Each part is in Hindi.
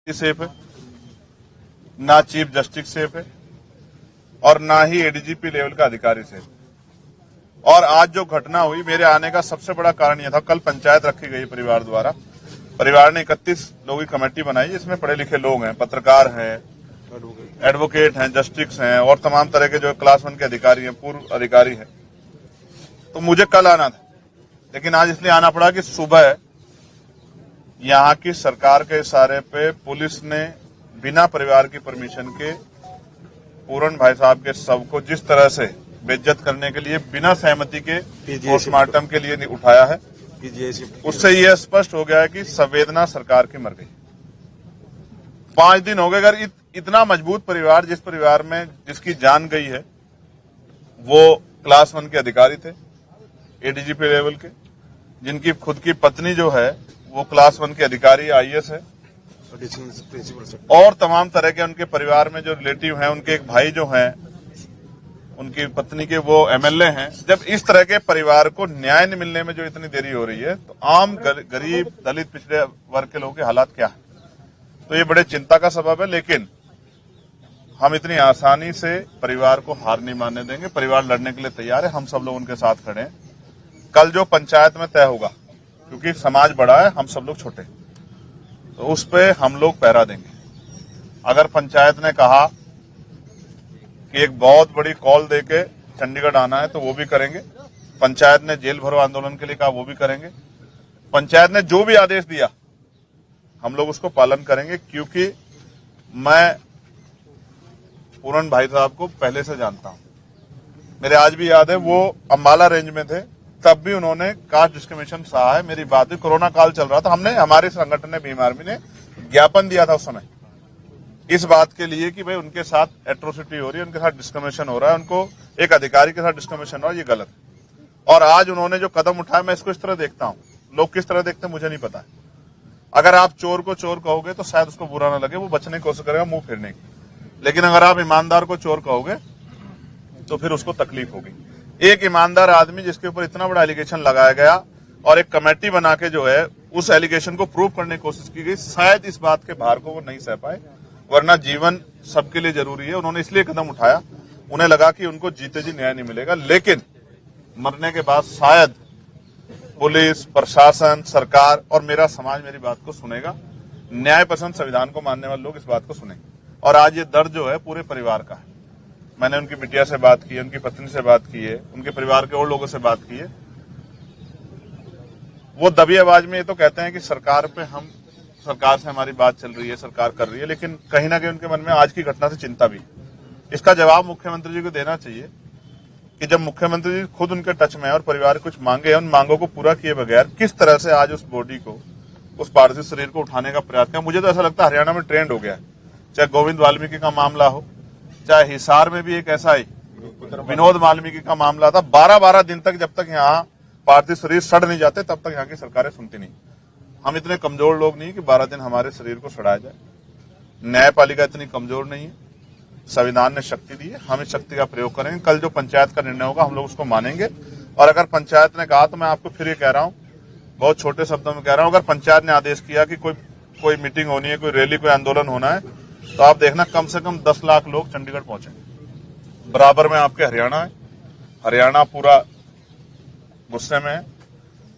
सेफ है, ना चीफ जस्टिस सेफ है और ना ही एडीजीपी लेवल का अधिकारी सेफ। और आज जो घटना हुई, मेरे आने का सबसे बड़ा कारण यह था, कल पंचायत रखी गई परिवार द्वारा। परिवार ने 31 लोगों की कमेटी बनाई, जिसमें पढ़े लिखे लोग हैं, पत्रकार हैं, एडवोकेट हैं, जस्टिस हैं और तमाम तरह के जो क्लास 1 के अधिकारी हैं, पूर्व अधिकारी हैं। तो मुझे कल आना था, लेकिन आज इसलिए आना पड़ा कि सुबह यहाँ की सरकार के इशारे पे पुलिस ने बिना परिवार की परमिशन के पूरन भाई साहब के शव को जिस तरह से बेइज्जत करने के लिए बिना सहमति के पोस्टमार्टम के लिए उठाया है, उससे यह स्पष्ट हो गया है कि संवेदना सरकार की मर गई। 5 दिन हो गए। अगर इतना मजबूत परिवार, जिस परिवार में जिसकी जान गई है, वो क्लास 1 के अधिकारी थे, एडीजीपी लेवल के, जिनकी खुद की पत्नी जो है वो क्लास 1 के अधिकारी आईएएस है, और तमाम तरह के उनके परिवार में जो रिलेटिव हैं, उनके एक भाई जो हैं, उनकी पत्नी के वो एमएलए हैं। जब इस तरह के परिवार को न्याय न मिलने में जो इतनी देरी हो रही है, तो आम गरीब, दलित, पिछड़े वर्ग के लोगों के हालात क्या है? तो ये बड़े चिंता का सबब है। लेकिन हम इतनी आसानी से परिवार को हार नहीं मानने देंगे। परिवार लड़ने के लिए तैयार है, हम सब लोग उनके साथ खड़े हैं। कल जो पंचायत में तय होगा, क्योंकि समाज बड़ा है, हम सब लोग छोटे, तो उस पे हम लोग पहरा देंगे। अगर पंचायत ने कहा कि एक बहुत बड़ी कॉल देके चंडीगढ़ आना है, तो वो भी करेंगे। पंचायत ने जेल भरो आंदोलन के लिए कहा, वो भी करेंगे। पंचायत ने जो भी आदेश दिया, हम लोग उसको पालन करेंगे, क्योंकि मैं पूरन भाई साहब को पहले से जानता हूं। मेरे आज भी याद है, वो अंबाला रेंज में थे, तब भी उन्होंने कास्ट डिस्क्रिमिनेशन सहा है। मेरी बात हुई, कोरोना काल चल रहा था, हमने, हमारे संगठन ने, भीम आर्मी ने ज्ञापन दिया था उस समय इस बात के लिए कि भाई उनके साथ एट्रोसिटी हो रही है, उनके साथ डिस्क्रिमिनेशन हो रहा है, उनको एक अधिकारी के साथ डिस्क्रिमिनेशन हो रहा है, ये गलत है। और आज उन्होंने जो कदम उठाया, मैं इसको इस तरह देखता हूं। लोग किस तरह देखते हैं मुझे नहीं पता है। अगर आप चोर को चोर कहोगे तो शायद उसको बुरा ना लगे, वो बचने की कोशिश करेगा मुंह फेरने की। लेकिन अगर आप ईमानदार को चोर कहोगे तो फिर उसको तकलीफ होगी। एक ईमानदार आदमी जिसके ऊपर इतना बड़ा एलिगेशन लगाया गया और एक कमेटी बना के जो है उस एलिगेशन को प्रूव करने की कोशिश की गई, शायद इस बात के भार को वो नहीं सह पाए। वरना जीवन सबके लिए जरूरी है। उन्होंने इसलिए कदम उठाया, उन्हें लगा कि उनको जीते जी न्याय नहीं मिलेगा, लेकिन मरने के बाद शायद पुलिस, प्रशासन, सरकार और मेरा समाज मेरी बात को सुनेगा। न्याय पसंद, संविधान को मानने वाले लोग इस बात को सुनेंगे। और आज ये दर्द जो है पूरे परिवार का है। मैंने उनकी बिटिया से बात की है, उनकी पत्नी से बात की है, उनके परिवार के और लोगों से बात की है। वो दबी आवाज में ये तो कहते हैं कि सरकार से हमारी बात चल रही है, सरकार कर रही है, लेकिन कहीं ना कहीं उनके मन में आज की घटना से चिंता भी। इसका जवाब मुख्यमंत्री जी को देना चाहिए कि जब मुख्यमंत्री जी खुद उनके टच में है और परिवार कुछ मांगे हैं, उन मांगों को पूरा किए बगैर किस तरह से आज उस बॉडी को, उस पार्थिव शरीर को उठाने का प्रयास किया। मुझे तो ऐसा लगता है हरियाणा में ट्रेंड हो गया है। चाहे गोविंद वाल्मीकि का मामला हो, चाहे हिसार में भी एक ऐसा ही विनोद वाल्मीकि का मामला था। 12-12 दिन तक, जब तक यहाँ पार्थिव शरीर सड़ नहीं जाते, तब तक यहाँ की सरकारें सुनती नहीं। हम इतने कमजोर लोग नहीं कि 12 दिन हमारे शरीर को सड़ाया जाए। न्यायपालिका इतनी कमजोर नहीं है। संविधान ने शक्ति दी है, हम इस शक्ति का प्रयोग करेंगे। कल जो पंचायत का निर्णय होगा, हम लोग उसको मानेंगे। और अगर पंचायत ने कहा, तो मैं आपको फिर ये कह रहा हूं, बहुत छोटे शब्दों में कह रहा हूं, अगर पंचायत ने आदेश किया कि कोई मीटिंग होनी है, कोई रैली, कोई आंदोलन होना है, तो आप देखना कम से कम 10 लाख लोग चंडीगढ़ पहुंचेंगे। बराबर में आपके हरियाणा है, हरियाणा पूरा गुस्से में है।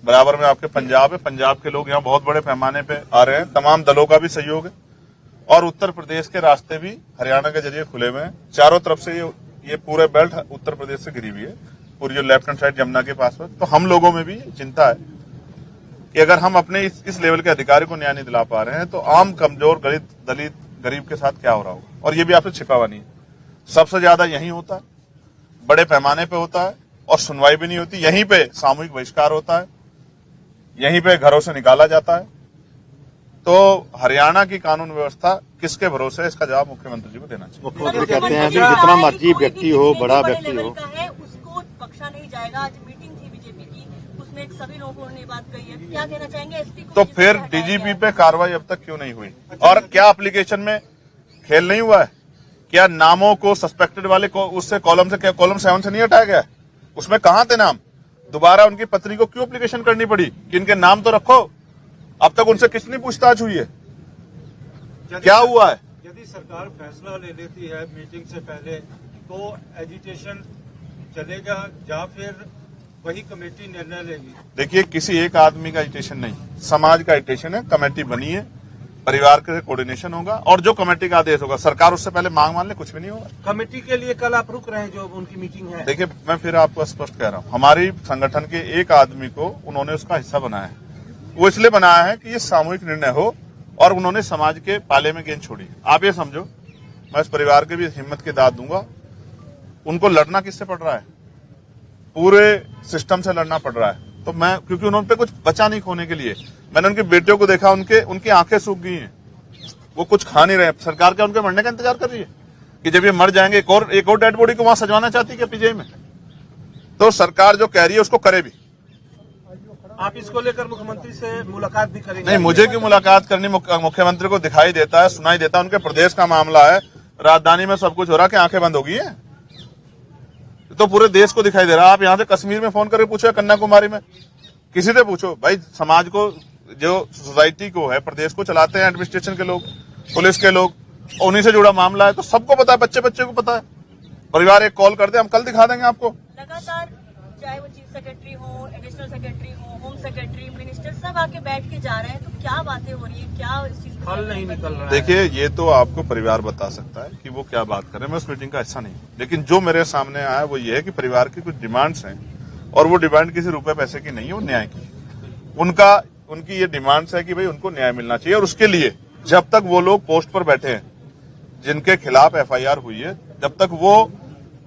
बराबर में आपके पंजाब है, पंजाब के लोग यहाँ बहुत बड़े पैमाने पे आ रहे हैं। तमाम दलों का भी सहयोग है। और उत्तर प्रदेश के रास्ते भी हरियाणा के जरिए खुले हुए हैं। चारों तरफ से ये पूरे बेल्ट उत्तर प्रदेश से घिरी हुई है, पूरी जो लेफ्ट हैंड साइड यमुना के पास है। तो हम लोगों में भी चिंता है कि अगर हम अपने इस लेवल के अधिकारी को न्याय नहीं दिला पा रहे हैं, तो आम कमजोर, दलित, गरीब के साथ क्या हो रहा होगा। और ये भी आपसे छिपा हुआ नहीं है। सबसे ज्यादा यही होता है, बड़े पैमाने पे होता है, और सुनवाई भी नहीं होती। यहीं पे सामूहिक बहिष्कार होता है, यहीं पे घरों से निकाला जाता है। तो हरियाणा की कानून व्यवस्था किसके भरोसे है, इसका जवाब मुख्यमंत्री जी को देना चाहिए। मुख्यमंत्री कहते हैं कि जितना मर्जी व्यक्ति हो, बड़ा व्यक्ति हो, उसको बख्शा नहीं जाएगा। आज मीटिंग थी बीजेपी की, उसमें सभी लोगों ने बात कही है। क्या कहना चाहेंगे एसपी को? तो फिर डीजीपी पे कार्रवाई अब तक क्यों नहीं हुई? और क्या एप्लीकेशन में खेल नहीं हुआ है? क्या नामों को सस्पेक्टेड वाले को उससे कॉलम 7 से नहीं हटाया गया? उसमें कहां थे नाम? दोबारा उनकी पत्नी को क्यों एप्लीकेशन करनी पड़ी कि इनके नाम तो रखो? अब तक उनसे किसने पूछताछ हुई है? क्या हुआ है? यदि सरकार फैसला ले लेती है मीटिंग से पहले तो एजिटेशन चलेगा या फिर वही कमेटी निर्णय लेगी? देखिए, किसी एक आदमी का एजिटेशन नहीं, समाज का एजिटेशन है। कमेटी बनी है, परिवार के कोऑर्डिनेशन होगा और जो कमेटी का आदेश होगा, सरकार उससे पहले मांग मान ले, कुछ भी नहीं होगा। कमेटी के लिए कल आप रुक रहे हैं जो उनकी मीटिंग है? देखिए, मैं फिर आपको स्पष्ट कह रहा हूं, हमारी संगठन के एक आदमी को उन्होंने उसका हिस्सा बनाया है। वो इसलिए बनाया है कि ये सामूहिक निर्णय हो और उन्होंने समाज के पाले में गेंद छोड़ी। आप ये समझो, मैं इस परिवार के भी हिम्मत की दाद दूंगा। उनको लड़ना किससे पड़ रहा है? पूरे सिस्टम से लड़ना पड़ रहा है। तो मैं, क्योंकि उन्होंने पे कुछ बचा नहीं खोने के लिए, मैंने उनकी बेटियों को देखा, उनकी आंखें सूख गई हैं, वो कुछ खा नहीं रहे। सरकार क्या उनके मरने का इंतजार कर रही है कि जब ये मर जाएंगे एक और डेड बॉडी को वहां सजवाना चाहती है क्या पीजीआई में? तो सरकार जो कह रही है उसको करे भी। आप इसको लेकर मुख्यमंत्री से मुलाकात भी करेंगे? नहीं, मुझे क्यों मुलाकात करनी? मुख्यमंत्री को दिखाई देता है, सुनाई देता है, उनके प्रदेश का मामला है, राजधानी में सब कुछ हो रहा है कि आंखें बंद हो गई है, तो पूरे देश को दिखाई दे रहा है। आप यहां से कश्मीर में फोन करके पूछो, कन्याकुमारी में, किसी से पूछो भाई, समाज को, जो सोसाइटी को है, प्रदेश को चलाते हैं एडमिनिस्ट्रेशन के लोग, पुलिस के लोग, उन्हीं से जुड़ा मामला है, तो सबको पता है, बच्चे बच्चे को पता है। परिवार एक कॉल कर दे, हम कल दिखा देंगे आपको। लगातार चाहे वो चीफ सेक्रेटरी हो, एडिशनल सेक्रेटरी हो, होम सेक्रेटरी, मिनिस्टर सब आके बैठ के जा रहे हैं, तो क्या बातें हो रही है, क्या इस चीज फल नहीं निकल रहा है? देखिए, ये तो आपको परिवार बता सकता है कि वो क्या बात कर रहे हैं, मैं उस मीटिंग का हिस्सा नहीं। लेकिन जो मेरे सामने आया है वो ये है कि परिवार की कुछ डिमांड्स हैं और वो डिमांड किसी रुपए पैसे की नहीं है, वो न्याय की। उनकी ये डिमांड्स है कि भाई उनको न्याय मिलना चाहिए और उसके लिए जब तक वो लोग पोस्ट पर बैठे हैं, जिनके खिलाफ एफआईआर हुई है, जब तक वो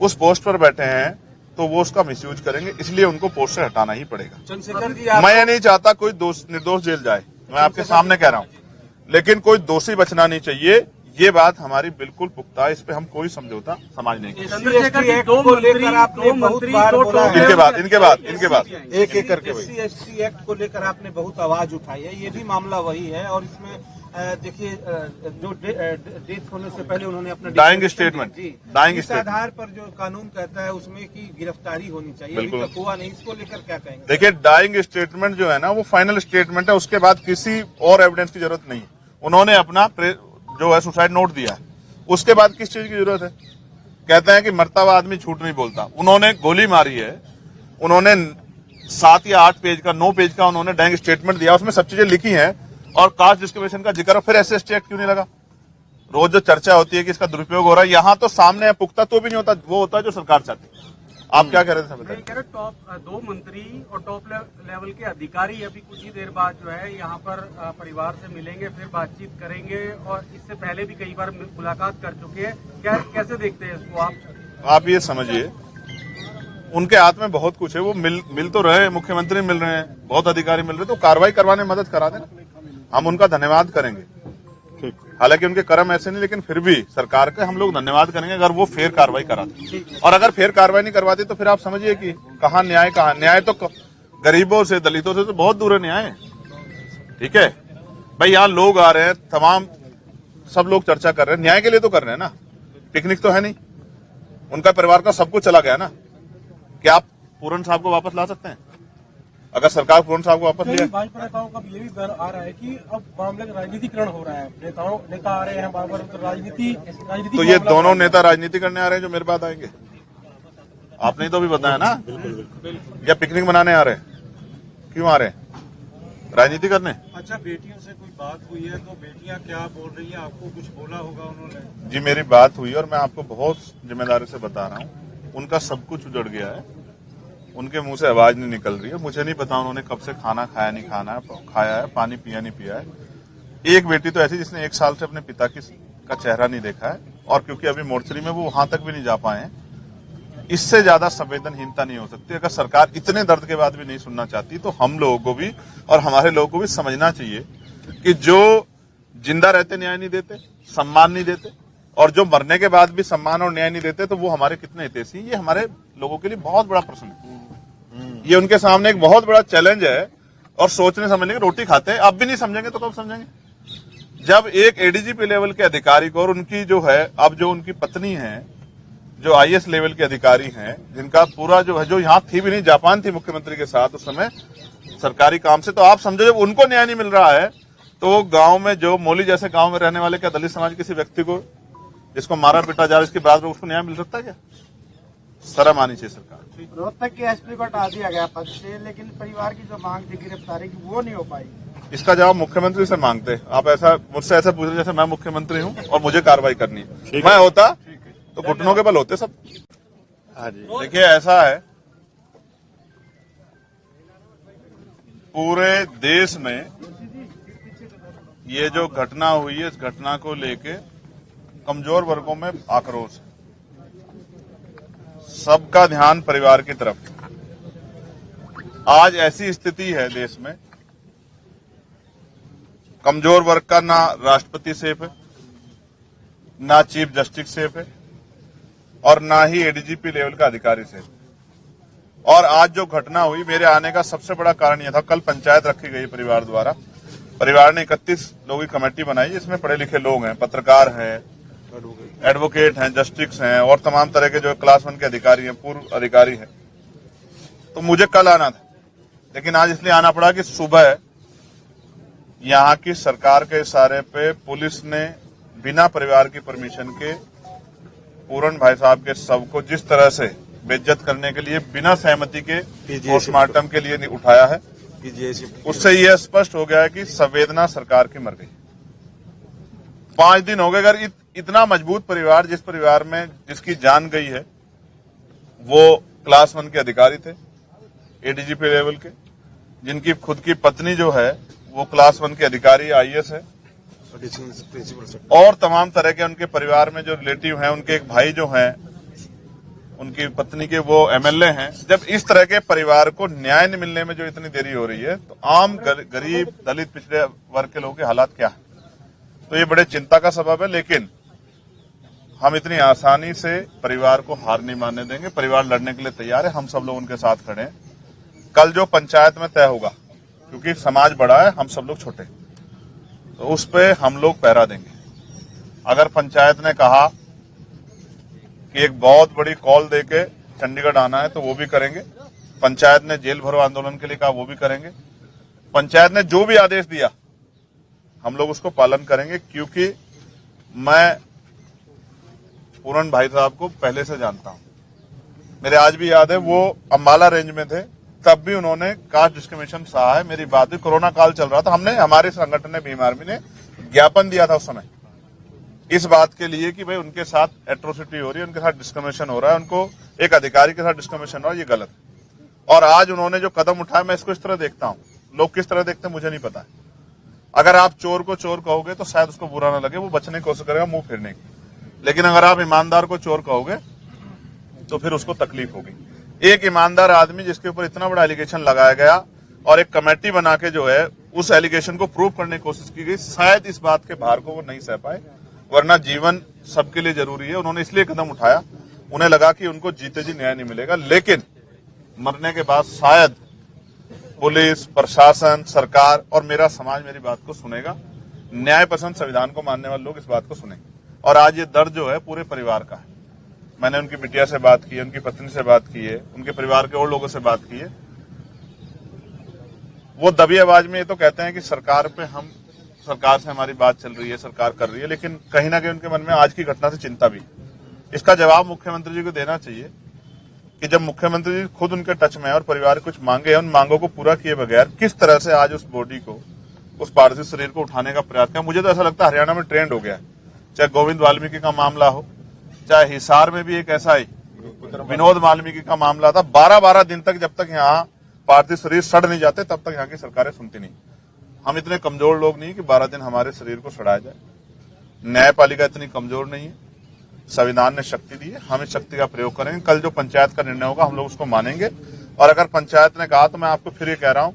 उस पोस्ट पर बैठे हैं तो वो उसका मिसयूज करेंगे, इसलिए उनको पोस्ट से हटाना ही पड़ेगा। चंद्रशेखर जी, मैं ये नहीं चाहता कोई निर्दोष जेल जाए, मैं आपके सामने कह रहा हूं, लेकिन कोई दोषी बचना नहीं चाहिए। ये बात हमारी बिल्कुल पुख्ता है, इस पे हम कोई समझौता समाज नहीं करेंगे। चंद्रशेखर जी, दो लेकर आपने बहुत बार बोला है। इनके बाद एक एक करके SC ST एक्ट को लेकर आपने बहुत आवाज उठाई है, ये भी मामला वही है और इसमें देखिए जो डेथ होने से पहले उन्होंने अपना डाइंग स्टेटमेंट, इस आधार पर जो कानून कहता है उसमें की गिरफ्तारी होनी चाहिए, अभी तक हुआ नहीं, इसको लेकर क्या कहेंगे? देखिए, डाइंग स्टेटमेंट जो है ना, वो फाइनल स्टेटमेंट है, उसके बाद किसी और एविडेंस की जरूरत नहीं। उन्होंने अपना जो है सुसाइड नोट दिया है, उसके बाद किस चीज की जरूरत है? कहते हैं कि मरता हुआ आदमी झूठ नहीं बोलता। उन्होंने गोली मारी है, उन्होंने 7 या 8 पेज का, 9 पेज का उन्होंने डाइंग स्टेटमेंट दिया, उसमें सब चीजें लिखी हैं और कास्ट डिस्क्रिमिनेशन का जिक्र, फिर SC ST एक्ट क्यों नहीं लगा? रोज जो चर्चा होती है कि इसका दुरुपयोग हो रहा है, यहाँ तो सामने है, पुख्ता तो भी नहीं होता, वो होता है जो सरकार चाहती है। आप क्या कह रहे थे? मैं कह रहा टॉप 2 मंत्री और टॉप लेवल के अधिकारी अभी कुछ ही देर बाद जो है यहाँ पर परिवार से मिलेंगे, फिर बातचीत करेंगे और इससे पहले भी कई बार मुलाकात कर चुके हैं। क्या कैसे देखते हैं इसको आप? आप ये समझिए, उनके हाथ में बहुत कुछ है, वो मिल तो रहे, मुख्यमंत्री मिल रहे हैं, बहुत अधिकारी मिल रहे हैं, तो कार्रवाई करवाने में मदद करा देना, हम उनका धन्यवाद करेंगे। हालांकि उनके कर्म ऐसे नहीं, लेकिन फिर भी सरकार का हम लोग धन्यवाद करेंगे अगर वो फेयर कार्रवाई कराते। और अगर फेयर कार्रवाई नहीं करवाती तो फिर आप समझिए कि कहाँ न्याय तो गरीबों से, दलितों से तो बहुत दूर है न्याय। ठीक है भाई, यहाँ लोग आ रहे हैं, तमाम सब लोग चर्चा कर रहे हैं, न्याय के लिए तो कर रहे हैं ना, पिकनिक तो है नहीं। उनका परिवार का सब कुछ चला गया ना, क्या आप पूरन साहब को वापस ला सकते हैं? अगर सरकार पूरन साहब को वापस लिया, भाजपा नेताओं का ये भी डर आ रहा है कि अब मामले का राजनीतिकरण हो रहा है, नेता आ रहे हैं बार बार, राजनीति तो ये दोनों नेता राजनीति करने आ रहे हैं जो मेरे पास आएंगे? आपने तो भी बताया ना, या पिकनिक मनाने आ रहे हैं? क्यों आ रहे हैं? राजनीति करने। अच्छा, बेटियों से कोई बात हुई है तो बेटियां क्या बोल रही हैं? आपको कुछ बोला होगा उन्होंने? जी, मेरी बात हुई और मैं आपको बहुत जिम्मेदारी से बता रहा हूँ, उनका सब कुछ उजड़ गया है, उनके मुंह से आवाज नहीं निकल रही है। मुझे नहीं पता उन्होंने कब से खाना खाया नहीं खाया है, पानी पिया नहीं पिया है। एक बेटी तो ऐसी जिसने 1 साल से अपने पिता का चेहरा नहीं देखा है, और क्योंकि अभी मोर्चरी में वो वहां तक भी नहीं जा पाए हैं, इससे ज्यादा संवेदनहीनता नहीं हो सकती। अगर सरकार इतने दर्द के बाद भी नहीं सुनना चाहती तो हम लोगों को भी और हमारे लोगों को भी समझना चाहिए कि जो जिंदा रहते न्याय नहीं देते, सम्मान नहीं देते, और जो मरने के बाद भी सम्मान और न्याय नहीं देते, तो वो हमारे कितने हितैषी। ये हमारे लोगों के लिए बहुत बड़ा प्रश्न है, ये उनके सामने एक बहुत बड़ा चैलेंज है। और सोचने समझने की रोटी खाते हैं, अब भी नहीं समझेंगे तो कब समझेंगे? जब एक एडीजीपी लेवल के अधिकारी को और उनकी जो है, अब जो उनकी पत्नी है, जो IAS लेवल के अधिकारी हैं, जिनका पूरा जो है, जो यहाँ थी भी नहीं, जापान थी मुख्यमंत्री के साथ उस समय सरकारी काम से, तो आप समझो जब उनको न्याय नहीं मिल रहा है तो गांव में जो मोली जैसे गांव में रहने वाले क्या दलित समाज किसी व्यक्ति को जिसको मारा पीटा जा रहा है इसके बाद में उसको न्याय मिल सकता है क्या? शर्म आनी चाहिए सरकार। रोहतक के एसपी को हटा दिया गया पद से, लेकिन परिवार की जो मांग थी गिरफ्तारी की वो नहीं हो पाई। इसका जवाब मुख्यमंत्री से मांगते। आप ऐसा मुझसे ऐसे पूछ रहे जैसे मैं मुख्यमंत्री हूं और मुझे कार्रवाई करनी है। मैं होता तो घुटनों के बल होते सब। हाँ जी। देखिए ऐसा है, पूरे देश में ये जो घटना हुई है इस घटना को लेके कमजोर वर्गों में आक्रोश है। सबका ध्यान परिवार की तरफ। आज ऐसी स्थिति है देश में, कमजोर वर्ग का ना राष्ट्रपति सेफ है, ना चीफ जस्टिस सेफ है और ना ही एडीजीपी लेवल का अधिकारी सेफ है। और आज जो घटना हुई, मेरे आने का सबसे बड़ा कारण यह था, कल पंचायत रखी गई परिवार द्वारा। परिवार ने 31 लोगों की कमेटी बनाई, इसमें पढ़े लिखे लोग हैं, पत्रकार हैं, एडवोकेट हैं, जस्टिस हैं और तमाम तरह के जो क्लास 1 के अधिकारी हैं, पूर्व अधिकारी हैं। तो मुझे कल आना था, लेकिन आज इसलिए आना पड़ा कि सुबह यहां की सरकार के इशारे पे पुलिस ने बिना परिवार की परमिशन के पूरन भाई साहब के शव को जिस तरह से बेइज्जत करने के लिए बिना सहमति के पोस्टमार्टम के लिए उठाया है, उससे यह स्पष्ट हो गया है कि संवेदना सरकार की मर गई। 5 दिन हो गए। अगर इतना मजबूत परिवार, जिस परिवार में जिसकी जान गई है, वो क्लास 1 के अधिकारी थे, एडीजीपी लेवल के, जिनकी खुद की पत्नी जो है वो क्लास 1 के अधिकारी आईएएस है, और तमाम तरह के उनके परिवार में जो रिलेटिव हैं, उनके एक भाई जो हैं, उनकी पत्नी के वो एमएलए हैं। जब इस तरह के परिवार को न्याय नहीं मिलने में जो इतनी देरी हो रही है, तो आम गरीब दलित पिछड़े वर्ग के लोगों के हालात क्या है? तो ये बड़े चिंता का सबब है। लेकिन हम इतनी आसानी से परिवार को हार नहीं मानने देंगे। परिवार लड़ने के लिए तैयार है, हम सब लोग उनके साथ खड़े हैं। कल जो पंचायत में तय होगा, क्योंकि समाज बड़ा है, हम सब लोग छोटे, तो उस पे हम लोग पहरा देंगे। अगर पंचायत ने कहा कि एक बहुत बड़ी कॉल देके चंडीगढ़ आना है तो वो भी करेंगे। पंचायत ने जेल भरो आंदोलन के लिए कहा, वो भी करेंगे। पंचायत ने जो भी आदेश दिया हम लोग उसको पालन करेंगे, क्योंकि मैं पूरन भाई साहब को पहले से जानता हूं। मेरे आज भी याद है, वो अंबाला रेंज में थे, तब भी उन्होंने कास्ट डिस्क्रिमिनेशन सहा है। मेरी बात हुई, कोरोना काल चल रहा था, हमने, हमारे संगठन ने, भीम आर्मी ने ज्ञापन दिया था उस समय इस बात के लिए कि भाई उनके साथ एट्रोसिटी हो रही है, उनके साथ डिस्क्रिमिनेशन हो रहा है, उनको एक अधिकारी के साथ डिस्क्रिमिनेशन हो रहा है, ये गलत है। और आज उन्होंने जो कदम उठाया, मैं इसको इस तरह देखता हूं। लोग किस तरह देखते हैं मुझे नहीं पता है। अगर आप चोर को चोर कहोगे तो शायद उसको बुरा ना लगे, वो बचने की कोशिश करेगा मुंह फेरने की। लेकिन अगर आप ईमानदार को चोर कहोगे तो फिर उसको तकलीफ होगी। एक ईमानदार आदमी जिसके ऊपर इतना बड़ा एलिगेशन लगाया गया और एक कमेटी बना के जो है उस एलिगेशन को प्रूव करने की कोशिश की गई, शायद इस बात के भार को वो नहीं सह पाए, वरना जीवन सबके लिए जरूरी है। उन्होंने इसलिए कदम उठाया, उन्हें लगा कि उनको जीते जी न्याय नहीं मिलेगा, लेकिन मरने के बाद शायद पुलिस, प्रशासन, सरकार और मेरा समाज मेरी बात को सुनेगा। न्याय पसंद, संविधान को मानने वाले लोग इस बात को सुनेंगे। और आज ये दर्द जो है पूरे परिवार का है। मैंने उनकी बिटिया से बात की है, उनकी पत्नी से बात की है, उनके परिवार के और लोगों से बात की है। वो दबी आवाज में ये तो कहते हैं कि सरकार से हमारी बात चल रही है, सरकार कर रही है, लेकिन कहीं ना कहीं उनके मन में आज की घटना से चिंता भी। इसका जवाब मुख्यमंत्री जी को देना चाहिए कि जब मुख्यमंत्री जी खुद उनके टच में है और परिवार कुछ मांगे हैं, उन मांगों को पूरा किए बगैर किस तरह से आज उस बॉडी को, उस पार्थिव शरीर को उठाने का प्रयास किया। मुझे तो ऐसा लगता है हरियाणा में ट्रेंड हो गया है। चाहे गोविंद वाल्मीकि का मामला हो, चाहे हिसार में भी एक ऐसा ही विनोद वाल्मीकि का मामला था। 12-12 दिन तक जब तक यहाँ पार्थिव शरीर सड़ नहीं जाते तब तक यहाँ की सरकारें सुनती नहीं। हम इतने कमजोर लोग नहीं कि 12 दिन हमारे शरीर को सड़ाया जाए। न्यायपालिका इतनी कमजोर नहीं है, संविधान ने शक्ति दी है, हम इस शक्ति का प्रयोग करेंगे। कल जो पंचायत का निर्णय होगा हम लोग उसको मानेंगे। और अगर पंचायत ने कहा, तो मैं आपको फिर ये कह रहा हूं,